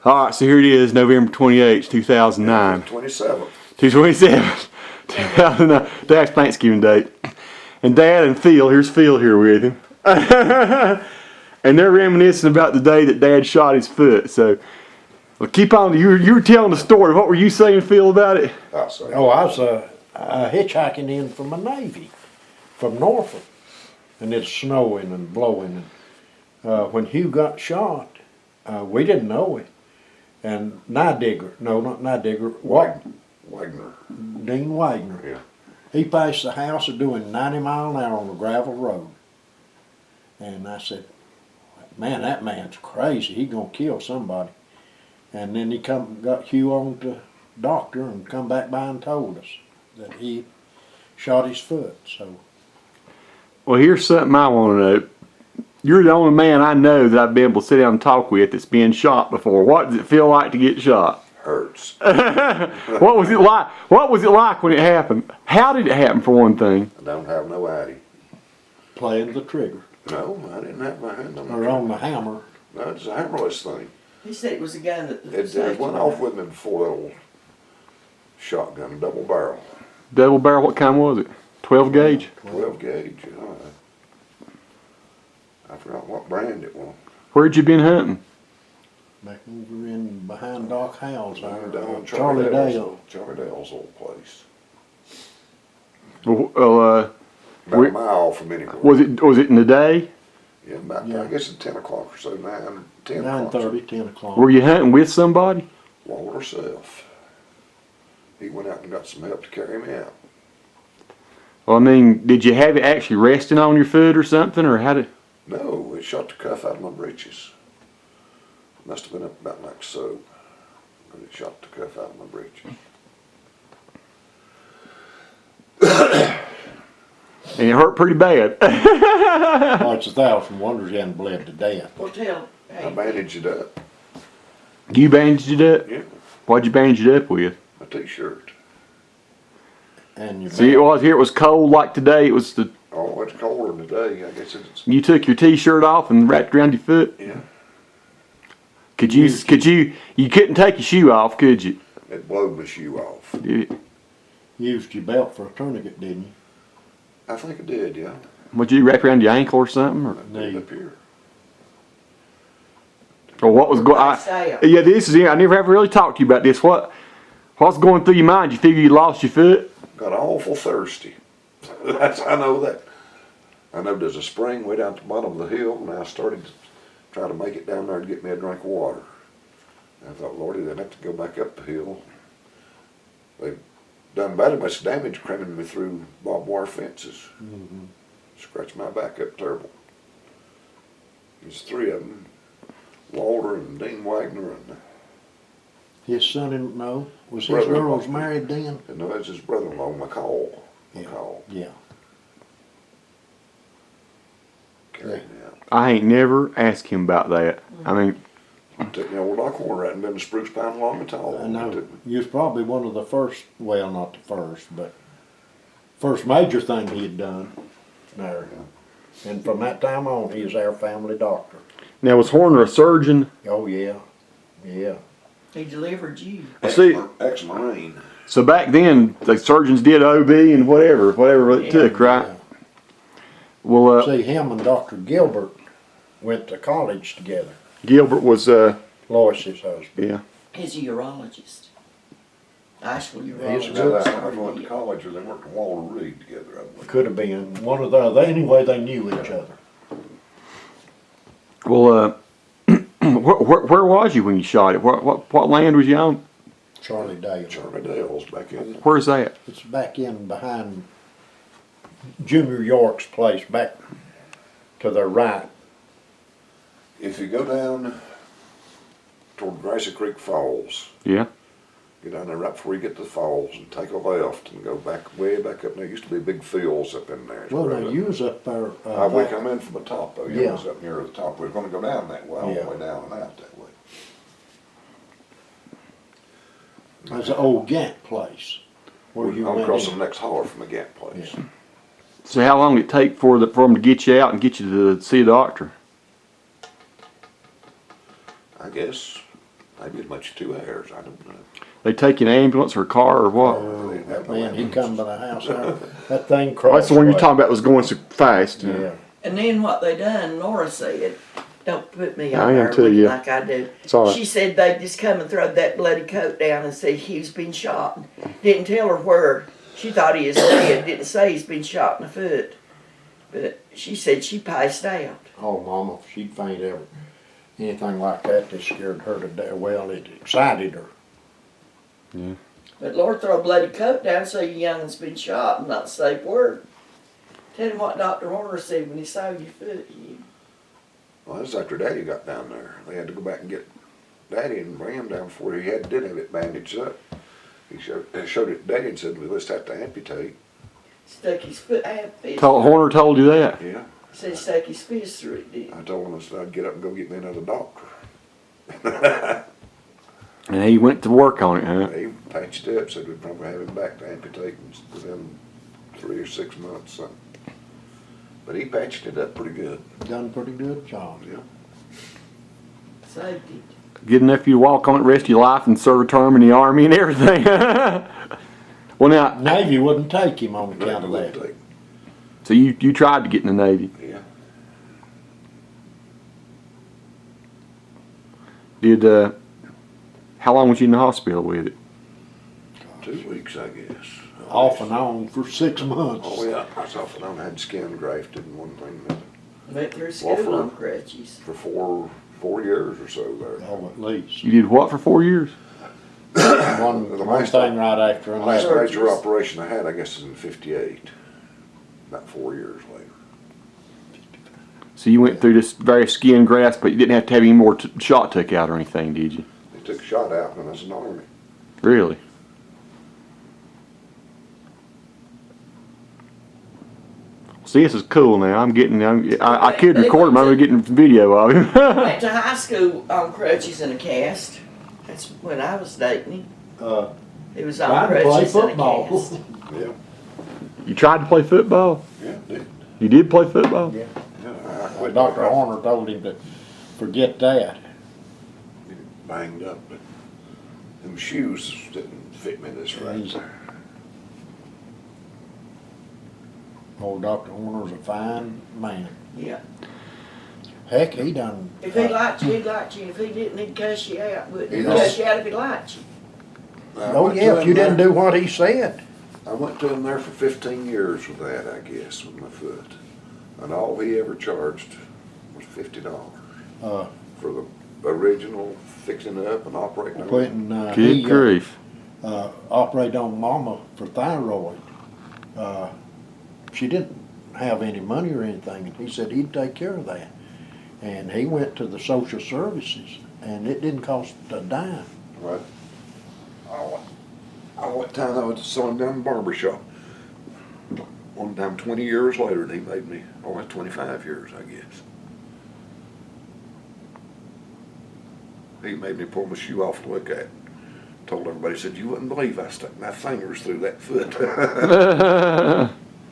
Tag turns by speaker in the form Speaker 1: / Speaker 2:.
Speaker 1: All right, so here it is, November 28th, 2009.
Speaker 2: 27th.
Speaker 1: 227th, 2009. Dad's Thanksgiving date. And Dad and Phil, here's Phil here with him. And they're reminiscing about the day that Dad shot his foot. So, well, keep on. You were telling the story. What were you saying, Phil, about it?
Speaker 2: I'll say.
Speaker 3: Oh, I was hitchhiking in from the Navy, from Norfolk, and it's snowing and blowing. And when Hugh got shot, we didn't know it. And
Speaker 2: Wagner.
Speaker 3: Dean Wagner.
Speaker 2: Yeah.
Speaker 3: He passed the house doing 90 miles an hour on a gravel road. And I said, man, that man's crazy. He gonna kill somebody. And then he got Hugh on to doctor and come back by and told us that he shot his foot. So.
Speaker 1: Well, here's something I want to know. You're the only man I know that I've been able to sit down and talk with that's been shot before. What does it feel like to get shot?
Speaker 2: Hurts.
Speaker 1: What was it like? What was it like when it happened? How did it happen, for one thing?
Speaker 2: I don't have no idea.
Speaker 3: Playing the trigger.
Speaker 2: No, I didn't have my hand on the
Speaker 3: Or on the hammer.
Speaker 2: No, it's a hammerless thing.
Speaker 4: He said it was a gun that.
Speaker 2: It went off with me before that old shotgun, double barrel.
Speaker 1: Double barrel, what kind was it? 12 gauge?
Speaker 2: 12 gauge, I forgot what brand it was.
Speaker 1: Where'd you been hunting?
Speaker 3: Back over in behind Doc Howell's
Speaker 2: Down
Speaker 3: there.
Speaker 2: on
Speaker 3: Charlie Dale.
Speaker 2: Charlie Dale's old place.
Speaker 1: Well,
Speaker 2: About a mile from anywhere.
Speaker 1: was it in the day?
Speaker 2: Yeah, about,
Speaker 3: Yeah.
Speaker 2: I guess it's 10 o'clock or so, 10 o'clock.
Speaker 3: 9:30, 10 o'clock.
Speaker 1: Were you hunting with somebody?
Speaker 2: Walter herself. He went out and got some help to carry me out.
Speaker 1: Well, I mean, did you have it actually resting on your foot or something, or how did?
Speaker 2: No, it shot the cuff out of my breeches. Must have been up about like so. But it shot the cuff out of my breeches.
Speaker 1: And it hurt pretty bad.
Speaker 3: Oh, it's 1,000 wonders he hadn't bled to death.
Speaker 4: Well, tell.
Speaker 2: I
Speaker 4: Hey,
Speaker 2: bandaged it up.
Speaker 1: You bandaged it up?
Speaker 2: Yeah,
Speaker 1: What'd you bandage it up with?
Speaker 2: a t-shirt.
Speaker 3: And you
Speaker 1: See, it was here. It was cold like today. It was the.
Speaker 2: Oh, it's colder today. I guess it's,
Speaker 1: You took your T-shirt off and wrapped around your foot.
Speaker 2: yeah.
Speaker 1: You couldn't take your shoe off, could you?
Speaker 2: It blowed my shoe off.
Speaker 1: Did it?
Speaker 3: used your belt for a tourniquet, didn't you?
Speaker 2: I think it did, yeah.
Speaker 1: Would you wrap around your ankle or something? Or,
Speaker 2: It did up here.
Speaker 1: or what was going? Yeah, this is it. I never ever really talked to you about this. What's going through your mind? You figure you lost your foot?
Speaker 2: Got awful thirsty. I know that. I know there's a spring way down at the bottom of the hill, and I started to try to make it down there to get me a drink of water. And I thought, Lordy, they'd have to go back up the hill. They've done very much damage cramming me through barbed wire fences.
Speaker 3: Mm-hmm.
Speaker 2: Scratched my back up terrible. There's three of them, Walter and Dean Wagner and
Speaker 3: His son-in-law, was his
Speaker 2: Brother-in-law.
Speaker 3: girls married then?
Speaker 2: no, that's his brother-in-law, McCall.
Speaker 3: Yeah.
Speaker 2: McCall.
Speaker 3: Yeah.
Speaker 2: Carried me out.
Speaker 1: I ain't never asked him about that. I mean,
Speaker 2: Took me over Lockhorn right and been a spruce pine long and tall.
Speaker 3: I know.
Speaker 2: Took me-
Speaker 3: You was probably one of the first, well, not the first, but first major thing he had done there. And from that time on, he was our family doctor.
Speaker 1: now was Horner a surgeon?
Speaker 3: Oh, yeah. Yeah.
Speaker 4: he delivered you.
Speaker 1: See-
Speaker 2: Ex-Marine.
Speaker 1: So back then, the surgeons did OB and whatever it took, right?
Speaker 3: Yeah.
Speaker 1: Well,
Speaker 3: See, him and Dr. Gilbert went to college together.
Speaker 1: Gilbert was,
Speaker 3: Lois's husband.
Speaker 1: yeah.
Speaker 4: He's a urologist. Actual
Speaker 3: He's
Speaker 4: urologist.
Speaker 3: good.
Speaker 2: I went to college, or they worked in Walter Reed together, I believe.
Speaker 3: Could have been one of the, anyway, they knew each other.
Speaker 1: Well, where was you when you shot it? What land was you on?
Speaker 3: Charlie Dale.
Speaker 2: Charlie Dale's back in.
Speaker 1: Where's that?
Speaker 3: It's back in behind Junior York's place, back to the right.
Speaker 2: If you go down toward Grassy Creek Falls,
Speaker 1: Yeah.
Speaker 2: get down there right before you get to the falls and take a left and go back, way back up there. Used to be big fields up in there.
Speaker 3: Well, now, you was up there.
Speaker 2: We
Speaker 3: back-
Speaker 2: come in from the top though.
Speaker 3: Yeah.
Speaker 2: You was up near the top. We were gonna go down that way, all
Speaker 3: Yeah.
Speaker 2: the way down and out that way.
Speaker 3: There's an old Gant place where you
Speaker 2: I'm
Speaker 3: went
Speaker 2: across
Speaker 3: in.
Speaker 2: the next holler from the Gant place.
Speaker 3: Yeah.
Speaker 1: So how long did it take for them to get you out and get you to see a doctor?
Speaker 2: I guess Maybe as much as 2 hours, I don't know.
Speaker 1: They take you in an ambulance or a car or what?
Speaker 3: Oh, that man, he come to the house, that thing
Speaker 1: Oh,
Speaker 3: crossed.
Speaker 1: that's the one you're
Speaker 3: right-
Speaker 1: talking about was going so fast.
Speaker 3: Yeah.
Speaker 4: And then what they done, Laura said, don't put me
Speaker 1: I
Speaker 4: on
Speaker 1: am
Speaker 4: there
Speaker 1: too,
Speaker 4: looking
Speaker 1: yeah.
Speaker 4: like I do.
Speaker 1: It's all right.
Speaker 4: She said they just come and throw that bloody coat down and said Hugh's been shot. Didn't tell her where. She thought he was dead. Didn't say he's been shot in the foot. But she said she passed out.
Speaker 3: Oh, Mama, she'd faint ever. Anything like that scared her to death. Well, it excited her.
Speaker 4: But Lord, throw a bloody coat down so your young'un's been shot and not say a word. Tell him what Dr. Horner said when he saw your foot.
Speaker 2: Well, this is after Daddy got down there. They had to go back and get Daddy and bring him down before he did have it bandaged up. He showed it to Daddy and said, we just have to amputate.
Speaker 4: Stuck his foot, fist.
Speaker 1: Horner told you that?
Speaker 2: Yeah.
Speaker 4: Said he stuck his fist through it, didn't
Speaker 2: I told him I said I'd get up and go get me another doctor.
Speaker 1: And he went to work on it, huh?
Speaker 2: He patched it up, said we'd probably have him back to amputate within 3 or 6 months, something. But he patched it up pretty good.
Speaker 3: Done a pretty good job.
Speaker 2: Yeah.
Speaker 4: he? Saved it.
Speaker 1: Good enough for you to walk on it the rest of your life and serve a term in the Army and everything. Well, now,
Speaker 3: Navy wouldn't take him on
Speaker 2: Daddy
Speaker 3: account of
Speaker 2: wouldn't
Speaker 3: that.
Speaker 2: take-
Speaker 1: so you tried to get in the Navy.
Speaker 2: Yeah.
Speaker 1: Did, how long was you in the hospital with it?
Speaker 2: 2 weeks, I guess.
Speaker 3: Off and on for 6 months.
Speaker 2: Oh, yeah. I was off and on. I had skin grafted and one thing and another.
Speaker 4: Went through
Speaker 2: Well,
Speaker 4: school
Speaker 2: for-
Speaker 4: on crutches.
Speaker 2: For four years or so there.
Speaker 3: Oh, at least.
Speaker 1: You did what for 4 years?
Speaker 3: One
Speaker 2: The
Speaker 3: one
Speaker 2: last
Speaker 3: thing right after
Speaker 2: The last
Speaker 3: another.
Speaker 2: major operation I had, I guess, is in '58. About 4 years later.
Speaker 1: So you went through this very skin grasp, but you didn't have to have any more shot took out or anything, did you?
Speaker 2: They took a shot out when I was in the Army.
Speaker 1: Really? See, this is cool now. I could record him. I'm getting video of him.
Speaker 4: Went to high school on crutches and a cast. That's when I was dating him. He was on
Speaker 3: Tried to play
Speaker 4: crutches and a
Speaker 3: football.
Speaker 4: cast.
Speaker 2: Yeah,
Speaker 1: You tried to play football?
Speaker 2: yeah, did.
Speaker 1: You did play football?
Speaker 3: Yeah.
Speaker 2: Yeah, I quit.
Speaker 3: Dr. Horner told him to forget that.
Speaker 2: Banged up, but them shoes didn't fit me this right
Speaker 3: He's-
Speaker 2: there.
Speaker 3: Old Dr. Horner's a fine man.
Speaker 4: Yeah.
Speaker 3: Heck, he done.
Speaker 4: If he liked you, he'd like you. If he didn't, he'd cuss you out. Wouldn't he?
Speaker 2: He
Speaker 4: Cuss
Speaker 2: does.
Speaker 4: you out if he liked you.
Speaker 3: Oh, yeah, if you didn't do what he said.
Speaker 2: I went to him there for 15 years with that, I guess, with my foot. And all he ever charged was $50
Speaker 3: Uh,
Speaker 2: for the original fixing up and operating on it.
Speaker 3: Putting,
Speaker 1: Good
Speaker 3: he
Speaker 1: grief.
Speaker 3: operated on Mama for thyroid. She didn't have any money or anything, and he said he'd take care of that. And he went to the social services, and it didn't cost a dime.
Speaker 2: Right. All that time I was selling down the barber shop. One time, 20 years later, he made me, that's 25 years, I guess. He made me pull my shoe off to look at. Told everybody, said, you wouldn't believe I stuck my fingers through that foot.